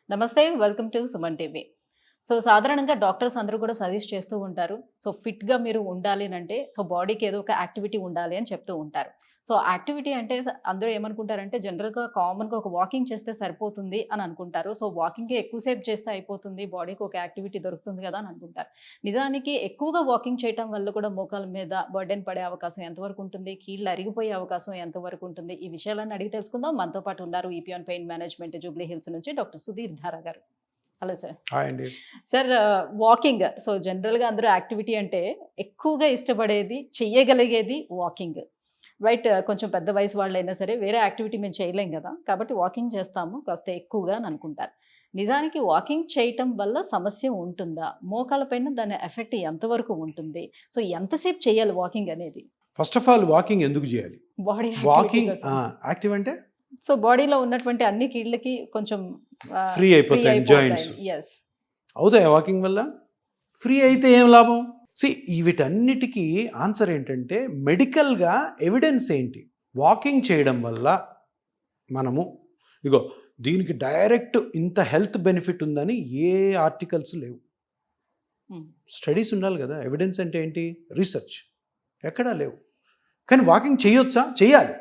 నమస్తే, welcome to Suman TV. సాధారణంగా doctors అందరూ కూడా సజెస్ట్ చేస్తూ ఉంటారు. ఫిట్‌గా మీరు ఉండాలి అనంటే బాడీకి ఏదో ఒక యాక్టివిటీ ఉండాలి అని చెప్తూ ఉంటారు. యాక్టివిటీ అంటే అందరూ ఏమనుకుంటారంటే జనరల్‌గా కామన్‌గా ఒక వాకింగ్ చేస్తే సరిపోతుంది అని అనుకుంటారు. వాకింగే ఎక్కువ సేపు చేస్తే అయిపోతుంది. బాడీకి ఒక యాక్టివిటీ దొరుకుతుంది కదా అని అనుకుంటారు. నిజానికి ఎక్కువగా వాకింగ్ చేయటం వల్ల కూడా మోకాళ్ళ మీద బర్డెన్ పడే అవకాశం ఎంతవరకు ఉంటుంది? కీళ్ళు అరిగిపోయే అవకాశం ఎంతవరకు ఉంటుంది? ఈ విషయాలన్నీ అడిగి తెలుసుకుందాం. మనతో పాటు ఉన్నారు ఈపీఆన్ పెయిన్ మేనేజ్మెంట్ జూబ్లీ హిల్స్ నుంచి డాక్టర్ సుధీర్ ధారా గారు. Hello sir. హాయ్ అండి. సార్, వాకింగ్ జనరల్‌గా అందరూ యాక్టివిటీ అంటే ఎక్కువగా ఇష్టపడేది, చెయ్యగలిగేది వాకింగ్. రైట్. కొంచెం పెద్ద వయసు వాళ్ళైనా సరే వేరే యాక్టివిటీ మేము చేయలేం గదా! కాబట్టి వాకింగ్ చేస్తాము కాస్త ఎక్కువగా అని అనుకుంటారు. నిజానికి వాకింగ్ చేయటం వల్ల సమస్య ఉంటుందా? మోకాళ్ళ పైన దాని ఎఫెక్ట్ ఎంతవరకు ఉంటుంది? ఎంతసేపు చేయాలి వాకింగ్ అనేది? ఫస్ట్ ఆఫ్ ఆల్ వాకింగ్ ఎందుకు చేయాలి? బాడీ వాకింగ్ యాక్టివిటీ కోసం. యాక్టివ్ అంటే బాడీలో ఉన్నటువంటి అన్ని కీళ్ళకి కొంచెం ఫ్రీ అయిపోతాయి జాయింట్స్. యెస్. అవుతాయి వాకింగ్ వల్ల? ఫ్రీ అయితే ఏం లాభం? వీటన్నిటికీ ఆన్సర్ ఏంటంటే మెడికల్గా ఎవిడెన్స్ ఏంటి? వాకింగ్ చేయడం వల్ల మనము దీనికి డైరెక్ట్ ఇంత హెల్త్ బెనిఫిట్ ఉందని ఏ ఆర్టికల్స్ లేవు. స్టడీస్ ఉండాలి కదా. ఎవిడెన్స్ అంటే ఏంటి? రీసెర్చ్. ఎక్కడా లేవు. కానీ వాకింగ్ చేయొచ్చా? చేయాలి.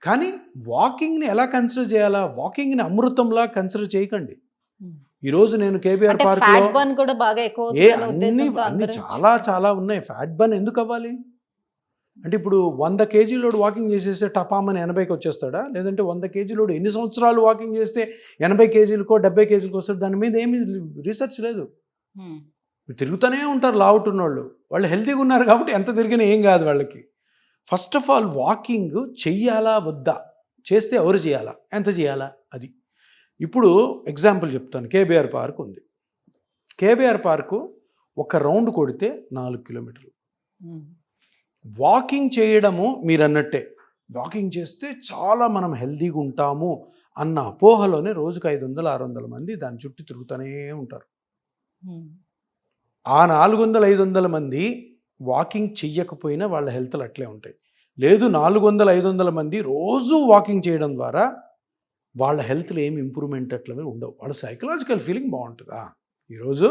కానీ వాకింగ్ని ఎలా కన్సిడర్ చేయాలా? వాకింగ్ని అమృతంలా కన్సిడర్ చేయకండి. ఈరోజు నేను కేబీఆర్ పార్క్లో అన్ని చాలా చాలా ఉన్నాయి. ఫ్యాట్ బర్న్ ఎందుకు అవ్వాలి? అంటే ఇప్పుడు 100 కేజీలోడు వాకింగ్ చేసేస్తే టపామని 80కి వచ్చేస్తాడా? లేదంటే 100 కేజీలోడు ఎన్ని సంవత్సరాలు వాకింగ్ చేస్తే 80 కేజీలకో 70 కేజీలకో వస్తాడు? దాని మీద ఏమీ రీసెర్చ్ లేదు. తిరుగుతూనే ఉంటారు లావుటున్న వాళ్ళు హెల్తీగా ఉన్నారు కాబట్టి ఎంత తిరిగినా ఏం కాదు వాళ్ళకి. ఫస్ట్ ఆఫ్ ఆల్ వాకింగ్ చెయ్యాలా వద్దా? చేస్తే ఎవరు చేయాలా? ఎంత చేయాలా? అది. ఇప్పుడు ఎగ్జాంపుల్ చెప్తాను. కేబీఆర్ పార్క్ ఉంది. కేబీఆర్ పార్కు ఒక రౌండ్ కొడితే 4 కిలోమీటర్లు. వాకింగ్ చేయడము మీరు అన్నట్టే. వాకింగ్ చేస్తే చాలా మనం హెల్తీగా ఉంటాము అన్న అపోహలోనే రోజుకు 500-600 మంది దాని చుట్టూ తిరుగుతూనే ఉంటారు. ఆ 400-500 మంది వాకింగ్ చెయ్యకపోయినా వాళ్ళ హెల్త్లు అట్లే ఉంటాయి. లేదు 400-500 మంది రోజు వాకింగ్ చేయడం ద్వారా వాళ్ళ హెల్త్లో ఏమి ఇంప్రూవ్మెంట్ అట్లనే ఉండవు. వాళ్ళ సైకలాజికల్ ఫీలింగ్ బాగుంటుందా? ఈరోజు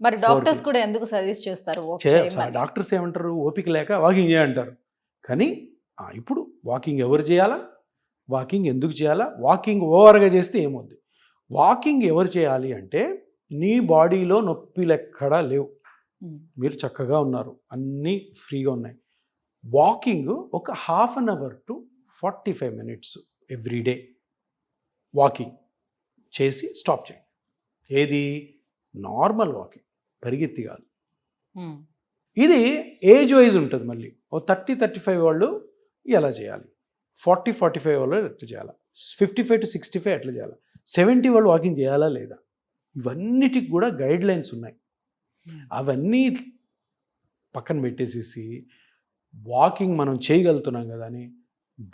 మరి డాక్టర్స్ కూడా ఎందుకు సజెస్ట్ చేస్తారు? డాక్టర్స్ ఏమంటారు? ఓపిక లేక వాకింగ్ చేయంటారు. కానీ ఇప్పుడు వాకింగ్ ఎవరు చేయాలా? వాకింగ్ ఎందుకు చేయాలా? వాకింగ్ ఓవర్గా చేస్తే ఏమవుద్ది? వాకింగ్ ఎవరు చేయాలి అంటే నీ బాడీలో నొప్పిలు ఎక్కడా లేవు, మీరు చక్కగా ఉన్నారు, అన్నీ ఫ్రీగా ఉన్నాయి. వాకింగ్ ఒక 1/2 hour to 45 minutes everyday walking చేసి స్టాప్ చేయండి. ఏది? నార్మల్ వాకింగ్, పరిగెత్తి కాదు. ఇది ఏజ్ వైజ్ ఉంటుంది. మళ్ళీ 30-35 వాళ్ళు ఎలా చేయాలి, 40-45 వాళ్ళు ఎట్లా చేయాలా, 55-65 ఎట్లా చేయాలా, 70 వాళ్ళు వాకింగ్ చేయాలా లేదా, ఇవన్నిటికి కూడా గైడ్ లైన్స్ ఉన్నాయి. అవన్నీ పక్కన పెట్టేసేసి వాకింగ్ మనం చేయగలుగుతున్నాం కదా అని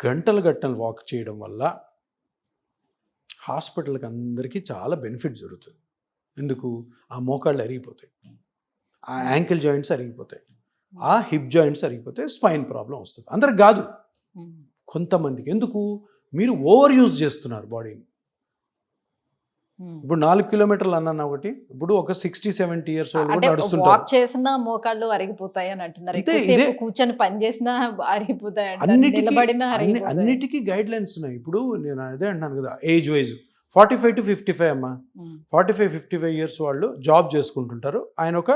గంటలు వాక్ చేయడం వల్ల హాస్పిటల్కి అందరికీ చాలా బెనిఫిట్ జరుగుతుంది. ఎందుకు? ఆ మోకాళ్ళు అరిగిపోతాయి, ఆ యాంకిల్ జాయింట్స్ అరిగిపోతాయి, ఆ హిప్ జాయింట్స్ అరిగిపోతాయి, స్పైన్ ప్రాబ్లం వస్తుంది. అందరికి కాదు, కొంతమందికి. ఎందుకు? మీరు ఓవర్ యూజ్ చేస్తున్నారు బాడీని. ఇప్పుడు 4 కిలోమీటర్లు అన్నాను ఒకటి. ఇప్పుడు ఒక 60-70 years old నడుస్తుంటారు. వాక్ చేసినా మోకాళ్ళు అరిగిపోతాయి అని అంటున్నారు. కూర్చొని పని చేసినా అరిగిపోతాయి, అన్నిటికీ గైడ్ లైన్స్ ఉన్నాయి. ఇప్పుడు నేను అదే అంటున్నాను కదా, ఏజ్ వైజ్ 45-55 అమ్మా, 45-55 years వాళ్ళు జాబ్ చేసుకుంటుంటారు. ఆయన ఒక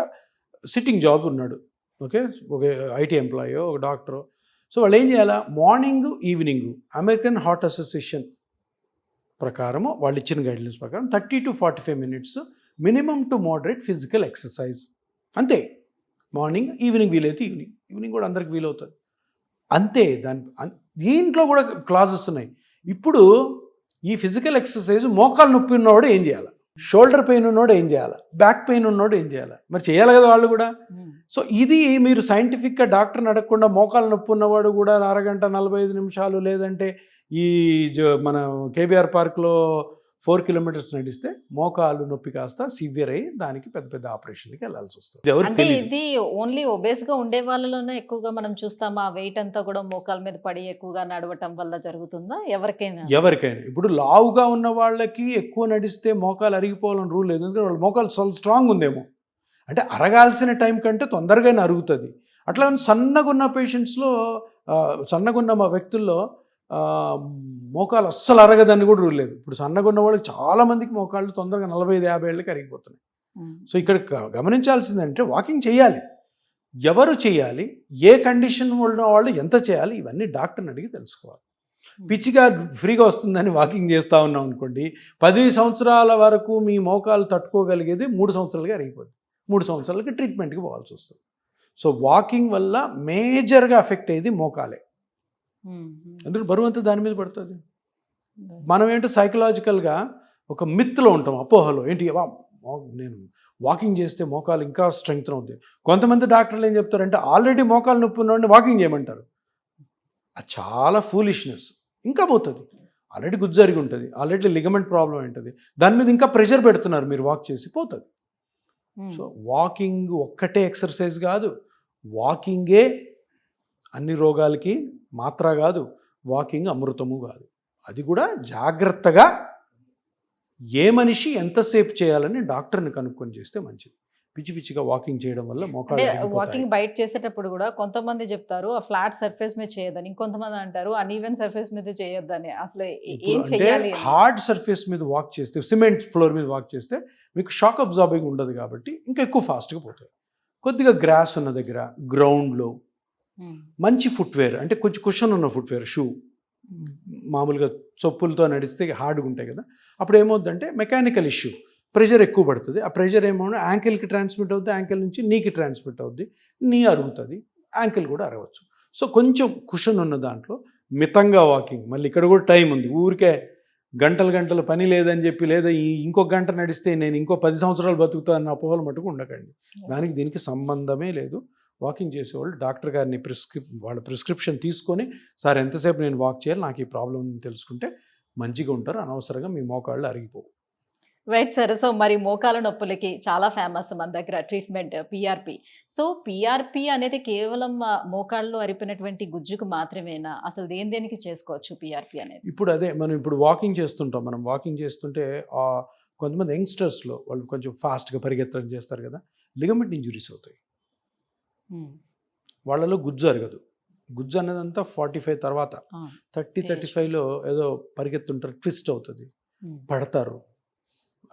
సిట్టింగ్ జాబ్ ఉన్నాడు, ఓకే, ఒక ఐటీ ఎంప్లాయో ఒక డాక్టరో. వాళ్ళు ఏం చేయాలా? Morning evening American heart association ప్రకారము వాళ్ళు ఇచ్చిన గైడ్లైన్స్ ప్రకారం 30-45 minutes minimum to moderate physical exercise. అంతే. మార్నింగ్, ఈవినింగ్ వీలైతే ఈవినింగ్ కూడా అందరికి వీలవుతుంది. అంతే. దీంట్లో కూడా క్లాజెస్ ఉన్నాయి. ఇప్పుడు ఈ ఫిజికల్ ఎక్సర్సైజ్ మోకాలు నొప్పి ఉన్నవాడు ఏం చేయాలి, షోల్డర్ పెయిన్ ఉన్నవాడు ఏం చేయాలి, బ్యాక్ పెయిన్ ఉన్నవాడు ఏం చేయాలి? మరి చేయాలి కదా వాళ్ళు కూడా. ఇది మీరు సైంటిఫిక్గా డాక్టర్ని అడగకుండా మోకాలు నొప్పి ఉన్నవాడు కూడా 1 గంట 45 నిమిషాలు లేదంటే ఈ మన కేబీఆర్ పార్క్లో 4 కిలోమీటర్స్ నడిస్తే మోకాలు నొప్పి కాస్త సివియర్ అయ్యి దానికి పెద్ద పెద్ద ఆపరేషన్కి వెళ్ళాల్సి వస్తుంది. ఎవరికి అంటే తెలియదు. ఇది ఓన్లీ ఒబేస్ గా ఉండే వాళ్ళలోనే ఎక్కువగా మనం చూస్తాం. ఆ వెయిట్ అంతా కూడా మోకాల మీద పడి ఎక్కువగా నడవటం వల్ల జరుగుతుందా ఎవరికైనా? ఎవరికైనా ఇప్పుడు లావుగా ఉన్న వాళ్ళకి ఎక్కువ నడిస్తే మోకాలు అరిగిపోవాలని రూల్ లేదు. ఎందుకంటే వాళ్ళ మోకాలు చాలా స్ట్రాంగ్ ఉందేమో, అంటే అరగాల్సిన టైం కంటే తొందరగానే అరుగుతుంది. అట్లా సన్నగా ఉన్న పేషెంట్స్లో సన్నగా ఉన్న మా వ్యక్తుల్లో మోకాలు అస్సలు అరగదని కూడా రూల్ లేదు. ఇప్పుడు సన్నగా ఉన్న వాళ్ళకి చాలామందికి మోకాళ్ళు తొందరగా 45-50 ఏళ్ళకి అరిగిపోతున్నాయి. సో ఇక్కడ గమనించాల్సిందంటే వాకింగ్ చేయాలి. ఎవరు చేయాలి, ఏ కండిషన్ ఉన్న వాళ్ళు ఎంత చేయాలి, ఇవన్నీ డాక్టర్ని అడిగి తెలుసుకోవాలి. పిచ్చిగా ఫ్రీగా వస్తుందని వాకింగ్ చేస్తూ ఉన్నాం అనుకోండి, 10 సంవత్సరాల వరకు మీ మోకాలు తట్టుకోగలిగేది 3 సంవత్సరాలుగా అరిగిపోతుంది. 3 సంవత్సరాలకి ట్రీట్మెంట్కి పోవాల్సి వస్తుంది. సో వాకింగ్ వల్ల మేజర్గా అఫెక్ట్ అయ్యేది మోకాలే. ఎందుకంటే బరువు అంతా దాని మీద పడుతుంది. మనం ఏంటో సైకలాజికల్గా ఒక మిత్లో ఉంటాం, అపోహలో. ఏంటి నేను వాకింగ్ చేస్తే మోకాలు ఇంకా స్ట్రెంగ్త్ అవుతుంది. కొంతమంది డాక్టర్లు ఏం చెప్తారంటే ఆల్రెడీ మోకాలు నొప్పి ఉన్నవాడిని వాకింగ్ చేయమంటారు. అది చాలా ఫూలిష్నెస్. ఇంకా పోతుంది. ఆల్రెడీ గుజ్జు జరిగి ఉంటుంది, ఆల్రెడీ లిగమెంట్ ప్రాబ్లం ఉంటుంది, దాని మీద ఇంకా ప్రెషర్ పెడుతున్నారు, మీరు వాక్ చేసి పోతుంది. సో వాకింగ్ ఒక్కటే ఎక్సర్సైజ్ కాదు, వాకింగే అన్ని రోగాలకి మాత్ర కాదు, వాకింగ్ అమృతము కాదు. అది కూడా జాగ్రత్తగా ఏ మనిషి ఎంతసేపు చేయాలని డాక్టర్ని కనుక్కొని చేస్తే మంచిది. పిచ్చి పిచ్చిగా వాకింగ్ చేయడం వల్ల మోకాలు వాకింగ్ బయట చేసేటప్పుడు కూడా కొంతమంది చెప్తారు ఆ ఫ్లాట్ సర్ఫేస్ మీద చేయొద్దని, ఇంకొంతమంది అంటారు అన్ఈవెన్ సర్ఫేస్ మీద చేయొద్దని. అసలు ఏం చేయాలి? హార్డ్ సర్ఫేస్ మీద వాక్ చేస్తే, సిమెంట్ ఫ్లోర్ మీద వాక్ చేస్తే మీకు షాక్ అబ్జార్బింగ్ ఉండదు కాబట్టి ఇంకా ఎక్కువ ఫాస్ట్గా పోతాయి. కొద్దిగా గ్రాస్ ఉన్న దగ్గర, గ్రౌండ్లో మంచి ఫుట్వేర్, అంటే కొంచెం కుషన్ ఉన్న ఫుట్వేర్, షూ, మామూలుగా చొప్పులతో నడిస్తే హార్డ్గా ఉంటాయి కదా, అప్పుడు ఏమవుతుందంటే మెకానికల్ ఇష్యూ, ప్రెషర్ ఎక్కువ పడుతుంది. ఆ ప్రెషర్ ఏమో యాంకిల్కి ట్రాన్స్మిట్ అవుతుంది, యాంకిల్ నుంచి నీకి ట్రాన్స్మిట్ అవుద్ది, నీ అరుగుతుంది, యాంకిల్ కూడా అరగవచ్చు. సో కొంచెం కుషన్ ఉన్న దాంట్లో మితంగా వాకింగ్. మళ్ళీ ఇక్కడ కూడా టైం ఉంది. ఊరికే గంటలు పని లేదని చెప్పి, లేదా ఇంకొక గంట నడిస్తే నేను ఇంకో 10 సంవత్సరాలు బతుకుతా అన్న అపోహలు మటుకు ఉండకండి. దానికి దీనికి సంబంధమే లేదు. వాకింగ్ చేసేవాళ్ళు డాక్టర్ గారిని వాళ్ళ ప్రిస్క్రిప్షన్ తీసుకొని, సార్ ఎంతసేపు నేను వాక్ చేయాలి, నాకు ఈ ప్రాబ్లం తెలుసుకుంటే మంచిగా ఉంటారు. అనవసరంగా మీ మోకాళ్ళు అరిగిపోవు. Right sir. సో మరి మోకాల నొప్పులకి చాలా ఫేమస్ మన దగ్గర ట్రీట్మెంట్ పిఆర్పి. సో పిఆర్పి అనేది కేవలం మోకాళ్ళలో అరిపినటువంటి గుజ్జుకు మాత్రమేనా? అసలు దేనికి చేసుకోవచ్చు పిఆర్పి అనేది? ఇప్పుడు అదే మనం ఇప్పుడు వాకింగ్ చేస్తుంటాం. మనం వాకింగ్ చేస్తుంటే కొంతమంది యంగ్స్టర్స్లో వాళ్ళు కొంచెం ఫాస్ట్గా పరిగెత్తడం చేస్తారు కదా, లిగమెంట్ ఇంజురీస్ అవుతాయి. వాళ్ళలో గుజ్జు అరగదు. గుజ్జు అన్నదంతా 45 తర్వాత, 30-35లో ఏదో పరిగెత్తుంటారు, ట్విస్ట్ అవుతుంది, పడతారు.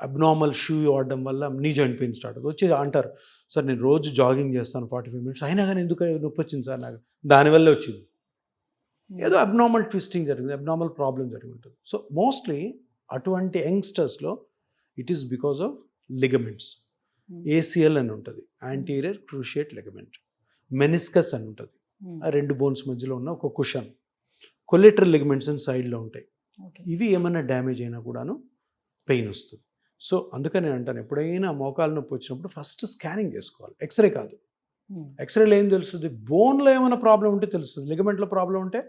అబ్నార్మల్ షూ వాడడం వల్ల నీ జాయింట్ పెయిన్ స్టార్ట్ అవుతుంది. వచ్చి అంటారు, సార్ నేను రోజు జాగింగ్ చేస్తాను 45 మినిట్స్, అయినా కానీ ఎందుకు నొప్పి వచ్చింది సార్ నాకు? దానివల్ల వచ్చింది. ఏదో అబ్నార్మల్ ట్విస్టింగ్ జరిగింది, అబ్నార్మల్ ప్రాబ్లం జరిగి ఉంటుంది. సో మోస్ట్లీ అటువంటి యంగ్స్టర్స్లో it is because of ligaments. ACL అని ఉంటుంది, యాంటీరియర్ క్రూషియేట్ లిగమెంట్. మెనిస్కస్ అని ఉంటుంది, ఆ 2 బోన్స్ మధ్యలో ఉన్న ఒక కుషన్. కొలెటరల్ లిగమెంట్స్ అని సైడ్లో ఉంటాయి. ఇవి ఏమైనా డ్యామేజ్ అయినా కూడాను పెయిన్ వస్తుంది. సో అందుకని నేను అంటాను, ఎప్పుడైనా మోకాలు నొప్పి వచ్చినప్పుడు ఫస్ట్ స్కానింగ్ చేసుకోవాలి, ఎక్స్రే కాదు. ఎక్స్రేలో ఏం తెలుస్తుంది? బోన్లో ఏమైనా ప్రాబ్లం ఉంటే తెలుస్తుంది, లిగమెంట్లో ప్రాబ్లం ఉంటే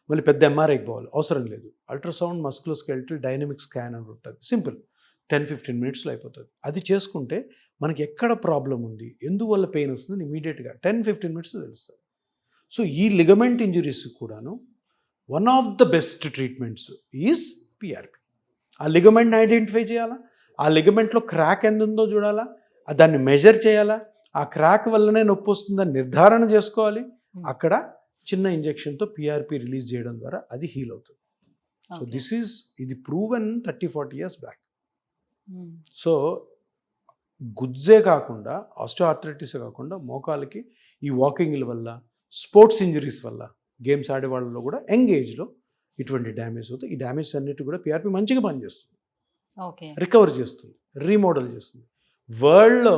మళ్ళీ పెద్ద ఎంఆర్ఐకి పోవాలి, అవసరం లేదు. అల్ట్రాసౌండ్, మస్కులోస్కెలిటల్ డైనమిక్ స్కాన్ అని ఉంటుంది, సింపుల్, 10-15 మినిట్స్లో అయిపోతుంది. అది చేసుకుంటే మనకి ఎక్కడ ప్రాబ్లం ఉంది, ఎందువల్ల పెయిన్ వస్తుంది ఇమీడియట్గా 10-15 మినిట్స్ తెలుస్తుంది. సో ఈ లిగమెంట్ ఇంజురీస్ కూడాను one of the best treatments is PRP. ఆ లిగమెంట్ని ఐడెంటిఫై చేయాలా, ఆ లిగమెంట్లో క్రాక్ ఎంత ఉందో చూడాలా, దాన్ని మెజర్ చేయాలా, ఆ క్రాక్ వల్లనే నొప్పి వస్తుందని నిర్ధారణ చేసుకోవాలి. అక్కడ చిన్న ఇంజెక్షన్తో పిఆర్పి రిలీజ్ చేయడం ద్వారా అది హీల్ అవుతుంది. సో ఇది ప్రూవెన్ 30-40 years బ్యాక్. సో గుజ్జే కాకుండా, ఆస్టియోఆర్థరైటిస్ కాకుండా మోకాలకి ఈ వాకింగ్ల వల్ల, స్పోర్ట్స్ ఇంజరీస్ వల్ల, గేమ్స్ ఆడే వాళ్ళలో కూడా యంగ్ ఏజ్లో ఇటువంటి డ్యామేజ్ అవుతుంది. ఈ డ్యామేజ్ అన్నిటి కూడా పిఆర్పి మంచిగా పనిచేస్తుంది, రికవర్ చేస్తుంది, రీమోడల్ చేస్తుంది. వరల్డ్లో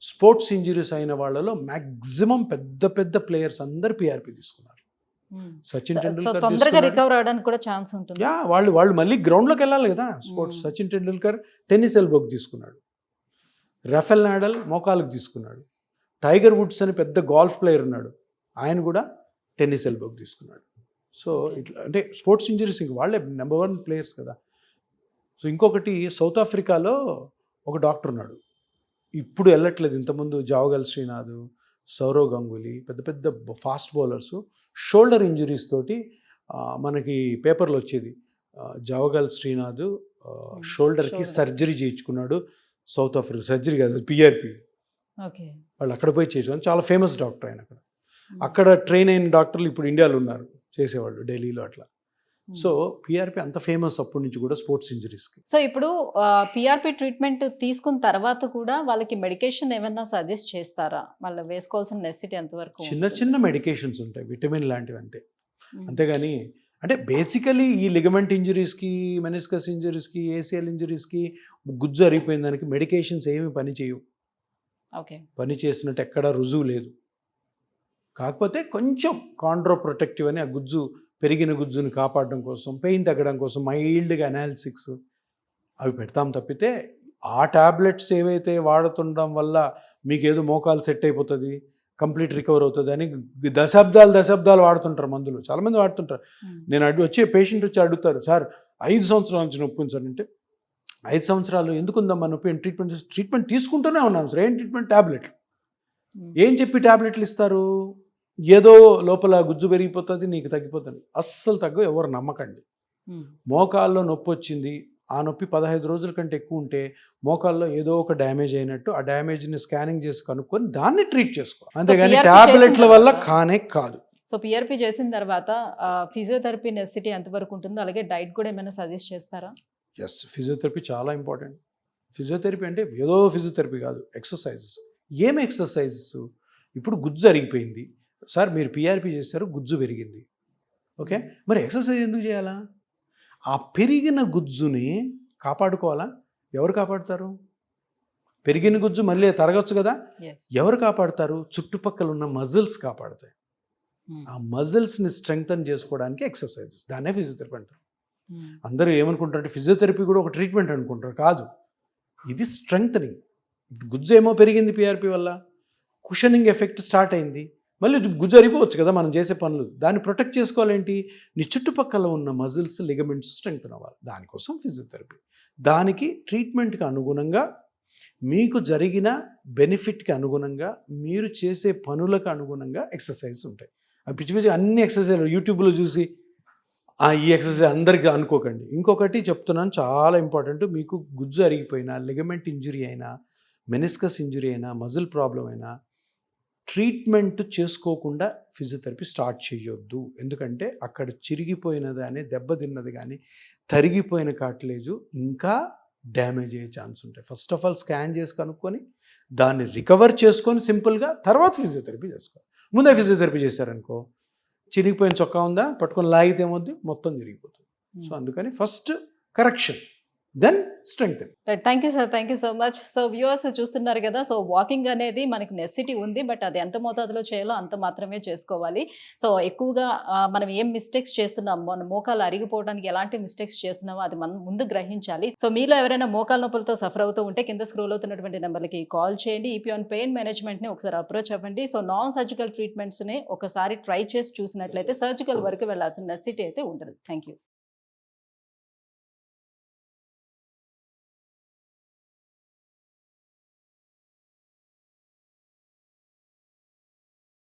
స్పోర్ట్స్ ఇంజరీస్ అయిన వాళ్ళలో మ్యాక్సిమం పెద్ద ప్లేయర్స్ అందరు పిఆర్పి తీసుకున్నారు. సచిన్ టెండూల్కర్ తొందరగా రికవర్ అవడానికి కూడా ఛాన్స్ ఉంటుంది. వాళ్ళు మళ్ళీ గ్రౌండ్లోకి వెళ్ళాలి కదా స్పోర్ట్స్. సచిన్ టెండూల్కర్ టెన్నిస్ ఎల్బోకి తీసుకున్నాడు, రఫెల్ నాడల్ మోకాలకు తీసుకున్నాడు, టైగర్ వుడ్స్ అని పెద్ద గోల్ఫ్ ప్లేయర్ ఉన్నాడు, ఆయన కూడా టెన్నిస్ ఎల్బోకి తీసుకున్నాడు. సో ఇట్లా అంటే స్పోర్ట్స్ ఇంజరీస్ ఇంక వాళ్ళే నెంబర్ 1 ప్లేయర్స్ కదా. సో ఇంకొకటి సౌత్ ఆఫ్రికాలో ఒక డాక్టర్ ఉన్నాడు, ఇప్పుడు వెళ్ళట్లేదు. ఇంతకుముందు జావగల్ శ్రీనాథ్, సౌరవ్ గంగూలీ, పెద్ద పెద్ద ఫాస్ట్ బౌలర్స్ షోల్డర్ ఇంజరీస్ తోటి మనకి పేపర్లో వచ్చేది. జావగల్ శ్రీనాథ్ షోల్డర్కి Shoulder. సర్జరీ చేయించుకున్నాడు సౌత్ ఆఫ్రికా. సర్జరీ కాదు, పిఆర్పి. ఓకే. వాళ్ళు అక్కడ పోయి చేయించుకుని చాలా ఫేమస్ డాక్టర్ ఆయన. అక్కడ ట్రైన్ అయిన డాక్టర్లు ఇప్పుడు ఇండియాలో ఉన్నారు చేసేవాళ్ళు, ఢిల్లీలో అట్లా. సో పిఆర్పి అంత ఫేమస్ అప్పటి నుంచి కూడా స్పోర్ట్స్ ఇంజరీస్కి. సో ఇప్పుడు పిఆర్పి ట్రీట్మెంట్ తీసుకున్న తర్వాత కూడా వాళ్ళకి మెడికేషన్ ఏమైనా సజెస్ట్ చేస్తారా? వాళ్ళు వేసుకోవాల్సిన నెసిటీ ఎంతవరకు చిన్న ఉంటుంది? చిన్న మెడికేషన్స్ ఉంటాయి, విటమిన్ లాంటివి అంతే. మ్మ్. అంతేగాని అంటే బేసికలీ ఈ లిగమెంట్ ఇంజరీస్కి, మెనిస్కస్ ఇంజరీస్కి, ఏసిఎల్ ఇంజరీస్కి, గుజ్జు అరిగిపోయిన దానికి మెడికేషన్స్ ఏమి పని చేయవు. ఓకే. పని చేసినట్టు ఎక్కడా రుజువు లేదు. కాకపోతే కొంచెం కాండ్రో ప్రొటెక్టివ్ అని, ఆ గుజ్జు పెరిగిన గుజ్జుని కాపాడడం కోసం, పెయిన్ తగ్గడం కోసం మైల్డ్గా అనాలిసిక్స్ అవి పెడతాం తప్పితే ఆ ట్యాబ్లెట్స్ ఏవైతే వాడుతుండడం వల్ల మీకేదో మోకాలు సెట్ అయిపోతుంది, కంప్లీట్ రికవర్ అవుతుంది అని దశాబ్దాలు వాడుతుంటారు మందులు. చాలామంది వాడుతుంటారు. మ్మ్. నేను వచ్చే పేషెంట్ వచ్చి అడుగుతారు, సార్ 5 సంవత్సరాల నుంచి నొప్పి ఉంది సార్ అంటే, 5 సంవత్సరాలు ఎందుకు ఉందమ్మా నొప్పి? ట్రీట్మెంట్ తీసుకుంటూనే ఉన్నాను సార్. ఏం ట్రీట్మెంట్? ట్యాబ్లెట్లు. మ్మ్. ఏం చెప్పి ట్యాబ్లెట్లు ఇస్తారు? ఏదో లోపల గుజ్జు పెరిగిపోతుంది, నీకు తగ్గిపోతుంది. అస్సలు తగ్గ, ఎవరు నమ్మకండి. మ్మ్. మోకాల్లో నొప్పి వచ్చింది, ఆ నొప్పి 15 రోజుల కంటే ఎక్కువ ఉంటే మోకాల్లో ఏదో ఒక డ్యామేజ్ అయినట్టు, ఆ డ్యామేజ్ని స్కానింగ్ చేసి కనుక్కొని దాన్ని ట్రీట్ చేసుకో. అంతేగాని PRP ట్యాబ్లెట్ల చేసిన వల్ల తర్వాత- కానే కాదు. సో పిఆర్పి చేసిన తర్వాత ఫిజియోథెరపీ నెసిటీ ఎంతవరకు ఉంటుందో, అలాగే డైట్ కూడా ఏమైనా సజెస్ట్ చేస్తారా? ఎస్, ఫిజియోథెరపీ చాలా ఇంపార్టెంట్. ఫిజియోథెరపీ అంటే ఏదో ఫిజియోథెరపీ కాదు, ఎక్సర్సైజెస్. ఏం ఎక్సర్సైజెస్? ఇప్పుడు గుజ్జు అరిగిపోయింది సార్, మీరు పిఆర్పి చేశారు, గుజ్జు పెరిగింది. ఓకే, మరి ఎక్సర్సైజ్ ఎందుకు చేయాలా? ఆ పెరిగిన గుజ్జుని కాపాడుకోవాలా? ఎవరు కాపాడుతారు? పెరిగిన గుజ్జు మళ్ళీ తరగచ్చు కదా. ఎస్. ఎవరు కాపాడుతారు? చుట్టుపక్కల ఉన్న మజిల్స్ కాపాడుతాయి. ఆ మజిల్స్ని స్ట్రెంగ్తన్ చేసుకోవడానికి ఎక్సర్సైజెస్, దాన్నే ఫిజియోథెరపీ అంటారు. అందరూ ఏమనుకుంటారంటే ఫిజియోథెరపీ కూడా ఒక ట్రీట్మెంట్ అనుకుంటారు. కాదు, ఇది స్ట్రెంగ్తనింగ్. గుజ్జు ఏమో పెరిగింది పిఆర్పి వల్ల, కుషనింగ్ ఎఫెక్ట్ స్టార్ట్ అయింది, మళ్ళీ గుజ్జు అరిపోవచ్చు కదా మనం చేసే పనులు. దాన్ని ప్రొటెక్ట్ చేసుకోవాలేంటి? నీ చుట్టుపక్కల ఉన్న మజిల్స్, లిగమెంట్స్ స్ట్రెంగ్తన్ అవ్వాలి. దానికోసం ఫిజియోథెరపీ. దానికి ట్రీట్మెంట్కి అనుగుణంగా, మీకు జరిగిన బెనిఫిట్కి అనుగుణంగా, మీరు చేసే పనులకు అనుగుణంగా ఎక్సర్సైజ్ ఉంటాయి. ఆ పిచ్చి పిచ్చి అన్ని ఎక్సర్సైజ్ యూట్యూబ్లో చూసి ఈ ఎక్సర్సైజ్ అందరికీ అనుకోకండి. ఇంకొకటి చెప్తున్నాను, చాలా ఇంపార్టెంట్. మీకు గుజ్జు అరిగిపోయినా, లిగమెంట్ ఇంజురీ అయినా, మెనిస్కస్ ఇంజురీ అయినా, మజిల్ ప్రాబ్లం అయినా, ట్రీట్మెంట్ చేసుకోకుండా ఫిజియోథెరపీ స్టార్ట్ చేయొద్దు. ఎందుకంటే అక్కడ చిరిగిపోయినది కానీ, దెబ్బతిన్నది కానీ, తరిగిపోయిన కార్టిలేజు ఇంకా డ్యామేజ్ అయ్యే ఛాన్స్ ఉంటాయి. ఫస్ట్ ఆఫ్ ఆల్ స్కాన్ చేసి కనుక్కొని దాన్ని రికవర్ చేసుకొని సింపుల్గా తర్వాత ఫిజియోథెరపీ చేసుకోవాలి. ముందే ఫిజియోథెరపీ చేశారనుకో, చిరిగిపోయిన చొక్కా ఉందా పట్టుకొని లాగితే ఏమవుద్ది? మొత్తం చిరిగిపోతుంది. సో అందుకని first correction, then strength. Right, thank you sir, thank you so much. So viewers చూస్తున్నారు కదా, సో వాకింగ్ అనేది మనకి నెసిటీ ఉంది, బట్ అది ఎంత మోతాదులో చేయాలో అంత మాత్రమే చేసుకోవాలి. సో ఎక్కువగా మనం ఏం మిస్టేక్స్ చేస్తున్నాం, మన మోకాలు అరిగిపోవడానికి ఎలాంటి మిస్టేక్స్ చేస్తున్నామో అది మనం ముందు గ్రహించాలి. సో మీలో ఎవరైనా మోకాల నొప్పులతో సఫర్ అవుతూ ఉంటే కింద స్క్రోల్ అవుతున్నటువంటి నెంబర్లకి కాల్ చేయండి. ఈపీ ఆన్ పెయిన్ మేనేజ్మెంట్ని ఒకసారి అప్రోచ్ అవ్వండి. సో నాన్ సర్జికల్ ట్రీట్మెంట్స్ని ఒకసారి ట్రై చేసి చూసినట్లయితే సర్జికల్ వరకు వెళ్ళాల్సిన నెసిటీ అయితే ఉండదు. Thank you.